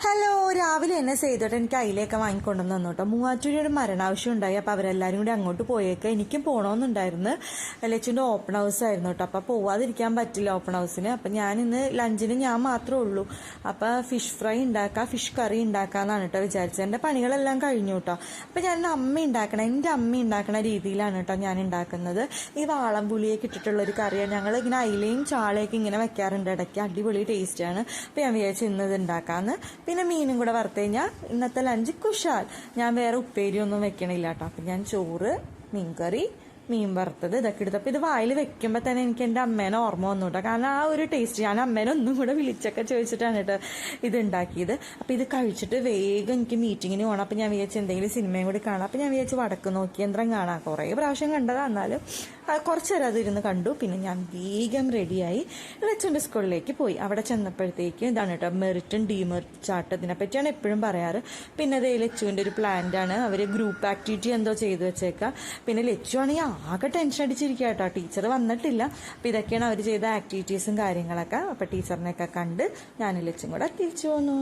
Hello, രാവിലെ എന്നെ ചെയ്തോട്ടെ എനിക്ക് അതിലേക്ക് വാങ്ങിക്കൊണ്ടുവന്ന് തന്നു കേട്ടോ. മൂവാറ്റൂരൊരു മരണാവശ്യം ഉണ്ടായി. അപ്പോൾ അവരെല്ലാവരും കൂടി അങ്ങോട്ട് പോയേക്ക്. എനിക്കും പോകണമെന്നുണ്ടായിരുന്നു. ലച്ചുൻ്റെ ഓപ്പൺ ഹൗസ് ആയിരുന്നു കേട്ടോ. അപ്പോൾ പോവാതിരിക്കാൻ പറ്റില്ല ഓപ്പൺ ഹൗസിന്. അപ്പം ഞാനിന്ന് ലഞ്ചിന് ഞാൻ മാത്രമേ ഉള്ളൂ. അപ്പോൾ ഫിഷ് ഫ്രൈ ഉണ്ടാക്കാം, ഫിഷ് കറി ഉണ്ടാക്കാമെന്നാണ് കേട്ടോ വിചാരിച്ചത്. എൻ്റെ പണികളെല്ലാം കഴിഞ്ഞു കേട്ടോ. അപ്പോൾ ഞാൻ എൻ്റെ അമ്മ ഉണ്ടാക്കണ രീതിയിലാണ് കേട്ടോ ഞാൻ ഉണ്ടാക്കുന്നത്. ഈ വാളംപുളിയൊക്കെ ഇട്ടിട്ടുള്ളൊരു കറിയാണ്. ഞങ്ങൾ ഇങ്ങനെ അയിലയും ചാളയൊക്കെ ഇങ്ങനെ വെക്കാറുണ്ട് ഇടയ്ക്ക്. അടിപൊളി ടേസ്റ്റാണ്. അപ്പോൾ ഞാൻ വിചാരിച്ചു ഇന്നത് ഉണ്ടാക്കാമെന്ന്. പിന്നെ മീനും കൂടെ വറുത്ത് കഴിഞ്ഞാൽ ഇന്നത്തെ ലഞ്ച് കുശാൽ. ഞാൻ വേറെ ഉപ്പേരിയൊന്നും വെക്കണില്ല കേട്ടോ. അപ്പം ഞാൻ ചോറ്, മീൻകറി, മീൻ വറുത്തത് ഇതൊക്കെ എടുത്തപ്പോൾ ഇത് വായിൽ വെക്കുമ്പോൾ തന്നെ എനിക്ക് എൻ്റെ അമ്മേനെ ഓർമ്മ വന്നു കേട്ടോ. കാരണം ആ ഒരു ടേസ്റ്റ് ഞാൻ അമ്മേനെ ഒന്നും കൂടെ വിളിച്ചൊക്കെ ചോദിച്ചിട്ടാണ് കേട്ടോ ഇത് ഉണ്ടാക്കിയത്. അപ്പോൾ ഇത് കഴിച്ചിട്ട് വേഗം എനിക്ക് മീറ്റിങ്ങിന് പോകണം. അപ്പോൾ ഞാൻ വിചാരിച്ചു എന്തെങ്കിലും സിനിമയും കൂടി കാണാം. അപ്പോൾ ഞാൻ വിചാരിച്ചു വടക്ക് നോക്കി യന്ത്രം കാണാം. കുറേ പ്രാവശ്യം കണ്ടതാണ്, എന്നാലും കുറച്ച് നേരം അതിരുന്ന് കണ്ടു. പിന്നെ ഞാൻ വേഗം റെഡിയായി ലച്ചുൻ്റെ സ്കൂളിലേക്ക് പോയി. അവിടെ ചെന്നപ്പോഴത്തേക്ക് ഇതാണ് കേട്ടോ മെറിറ്റും ഡീമെറിറ്റ് ചാർട്ട്. ഇതിനെപ്പറ്റിയാണ് എപ്പോഴും പറയാറ്. പിന്നെ അതേ ലച്ചുവിൻ്റെ ഒരു പ്ലാന്റാണ്. അവർ ഗ്രൂപ്പ് ആക്ടിവിറ്റി എന്തോ ചെയ്തു വെച്ചേക്കാം. പിന്നെ ലച്ചു ആണെങ്കിൽ ആകെ ടെൻഷൻ അടിച്ചിരിക്കുക കേട്ടോ. ടീച്ചർ വന്നിട്ടില്ല. അപ്പോൾ ഇതൊക്കെയാണ് അവർ ചെയ്ത ആക്ടിവിറ്റീസും കാര്യങ്ങളൊക്കെ. അപ്പോൾ ടീച്ചറിനെയൊക്കെ കണ്ട് ഞാൻ ലച്ചും കൂടെ തിരിച്ചു പോന്നു.